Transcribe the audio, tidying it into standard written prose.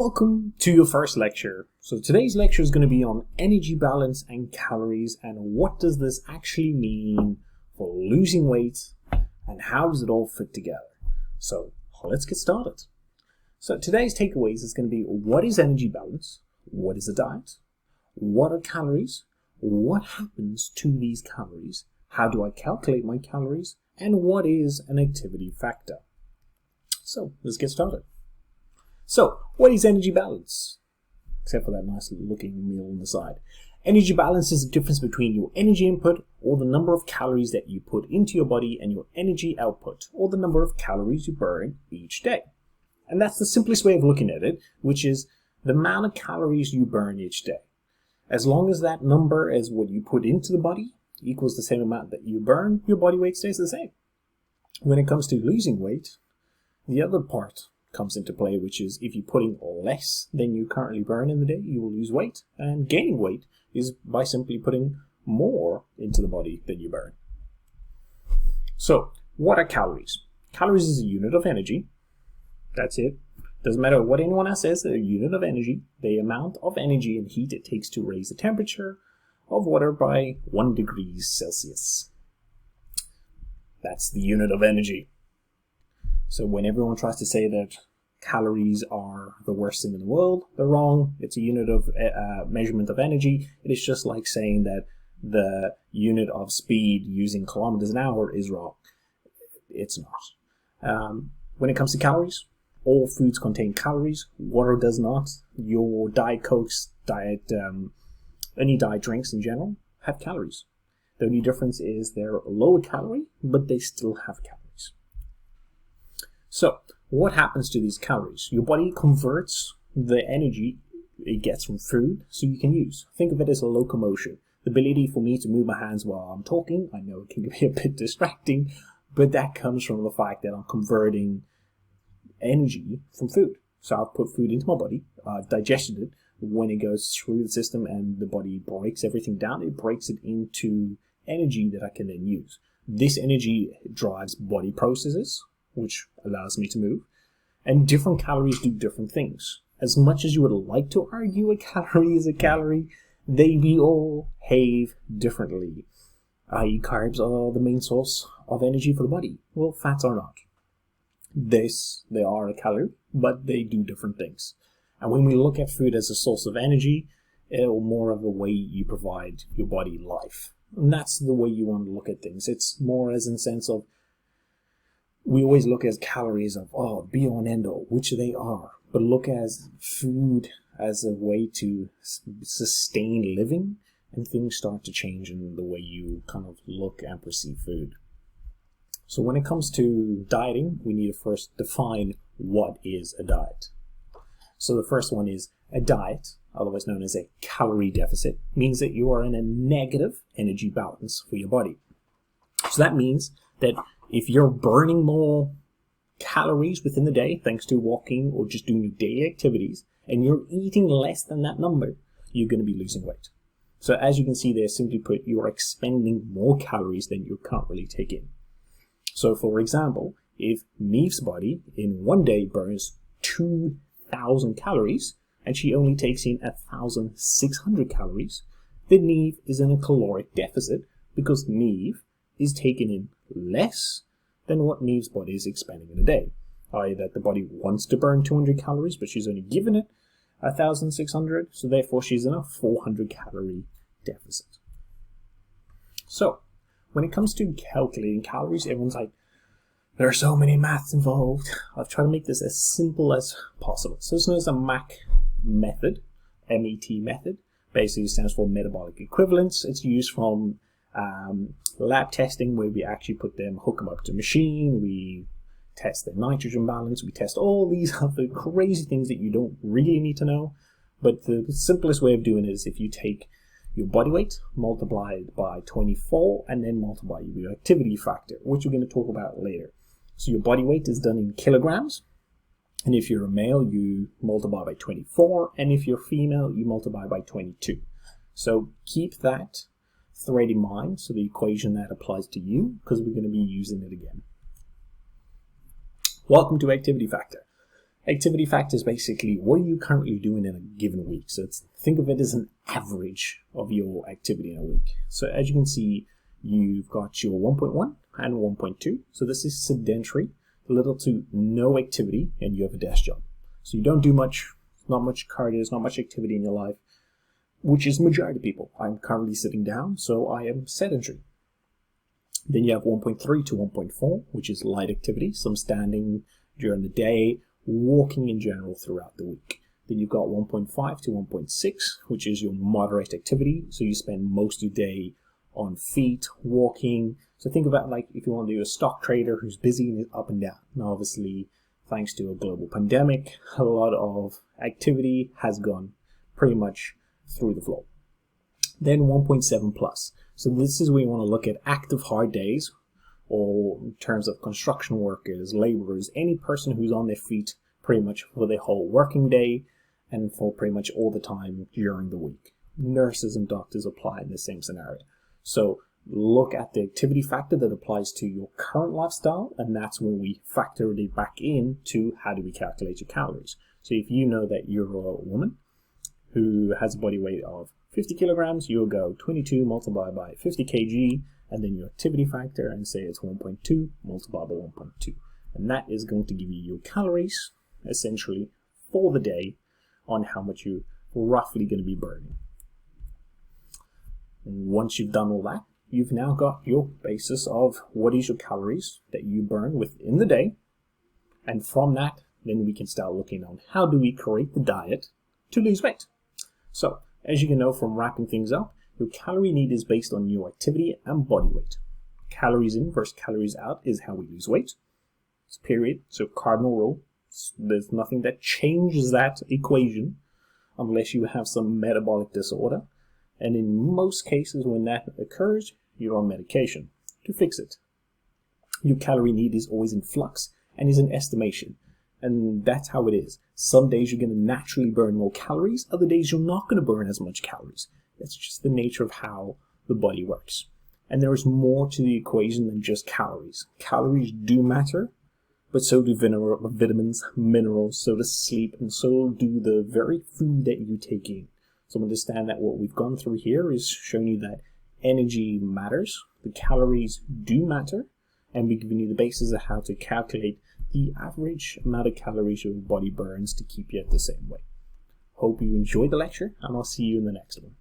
Welcome to your first lecture. So today's lecture is going to be on energy balance and calories, and what does this actually mean for losing weight and how does it all fit together. So let's get started. So today's takeaways is going to be: what is energy balance? What is a diet? What are calories? What happens to these calories? How do I calculate my calories? And what is an activity factor? So let's get started. So, what is energy balance? Except for that nice looking meal on the side. Energy balance is the difference between your energy input, or the number of calories that you put into your body, and your energy output, or the number of calories you burn each day. And that's the simplest way of looking at it, which is the amount of calories you burn each day. As long as that number is what you put into the body equals the same amount that you burn, your body weight stays the same. When it comes to losing weight, the other part comes into play, which is if you're putting less than you currently burn in the day, you will lose weight. And gaining weight is by simply putting more into the body than you burn. So, what are calories? Calories is a unit of energy. That's it. Doesn't matter what anyone else says, they're a unit of energy. The amount of energy and heat it takes to raise the temperature of water by 1 degree Celsius. That's the unit of energy. So when everyone tries to say that calories are the worst thing in the world, they're wrong. It's a unit of measurement of energy. It is just like saying that the unit of speed using kilometers an hour is wrong. It's not. When it comes to calories, all foods contain calories. Water does not. Your Diet Cokes, any diet drinks in general have calories. The only difference is they're lower calorie, but they still have calories. So, what happens to these calories? Your body converts the energy it gets from food so you can use. Think of it as a locomotion. The ability for me to move my hands while I'm talking. I know it can be a bit distracting, but that comes from the fact that I'm converting energy from food. So I've put food into my body, digested it. When it goes through the system and the body breaks everything down, it breaks it into energy that I can then use. This energy drives body processes, which allows me to move, and different calories do different things. As much as you would like to argue a calorie is a calorie, they all behave differently. I.e., carbs are the main source of energy for the body. Well, fats are not. They are a calorie, but they do different things. And when we look at food as a source of energy, it's more of a way you provide your body life. And that's the way you want to look at things. It's more as in the sense of, we always look at calories of, be all and end all, which they are. But look at food as a way to sustain living, and things start to change in the way you kind of look and perceive food. So when it comes to dieting, we need to first define what is a diet. So the first one is a diet, otherwise known as a calorie deficit, means that you are in a negative energy balance for your body. So that means that if you're burning more calories within the day, thanks to walking or just doing your daily activities, and you're eating less than that number, you're going to be losing weight. So as you can see there, simply put, you are expending more calories than you can't really take in. So for example, if Neve's body in one day burns 2,000 calories, and she only takes in 1,600 calories, then Neve is in a caloric deficit because Neve is taking in less than what Neve's body is expending in a day. I.e. that the body wants to burn 200 calories, but she's only given it 1,600, so therefore she's in a 400 calorie deficit. So, when it comes to calculating calories, everyone's like, there are so many maths involved. I've tried to make this as simple as possible. So it's known as a MAC method, M-E-T method. Basically stands for metabolic equivalence. It's used from lab testing, where we actually hook them up to a machine, we test their nitrogen balance, we test all these other crazy things that you don't really need to know. But the simplest way of doing it is if you take your body weight, multiply it by 24, and then multiply your activity factor, which we're going to talk about later. So your body weight is done in kilograms, and if you're a male, you multiply by 24, and if you're female, you multiply by 22. So keep that thread in mind, so the equation that applies to you, because we're going to be using it again. Welcome to activity factor. Activity factor is basically what are you currently doing in a given week. So think of it as an average of your activity in a week. So as you can see, you've got your 1.1 and 1.2. So this is sedentary, little to no activity, and you have a desk job. So you don't do much, not much cardio, not much activity in your life, which is majority of people. I'm currently sitting down, so I am sedentary. Then you have 1.3 to 1.4, which is light activity, some standing during the day, walking in general throughout the week. Then you've got 1.5 to 1.6, which is your moderate activity. So you spend most of your day on feet, walking. So think about like if you want to do a stock trader who's busy and is up and down. Now, obviously, thanks to a global pandemic, a lot of activity has gone pretty much through the floor. Then 1.7 plus. So this is where you want to look at active hard days, or in terms of construction workers, laborers, any person who's on their feet pretty much for their whole working day and for pretty much all the time during the week. Nurses and doctors apply in the same scenario. So look at the activity factor that applies to your current lifestyle, and that's when we factor it back into how do we calculate your calories. So if you know that you're a woman who has a body weight of 50 kilograms, you'll go 22 multiplied by 50 kg, and then your activity factor, and say it's 1.2 multiplied by 1.2. And that is going to give you your calories, essentially, for the day on how much you're roughly going to be burning. Once you've done all that, you've now got your basis of what is your calories that you burn within the day. And from that, then we can start looking on how do we create the diet to lose weight. So, as you can know from wrapping things up, your calorie need is based on your activity and body weight. Calories in versus calories out is how we lose weight. It's period. So cardinal rule. There's nothing that changes that equation unless you have some metabolic disorder. And in most cases when that occurs, you're on medication to fix it. Your calorie need is always in flux and is an estimation. And that's how it is. Some days you're going to naturally burn more calories. Other days you're not going to burn as much calories. That's just the nature of how the body works. And there is more to the equation than just calories. Calories do matter, but so do vitamins, minerals, so does sleep, and so do the very food that you take in. So understand that what we've gone through here is showing you that energy matters, the calories do matter, and we've given you the basis of how to calculate the average amount of calories your body burns to keep you at the same weight. Hope you enjoyed the lecture, and I'll see you in the next one.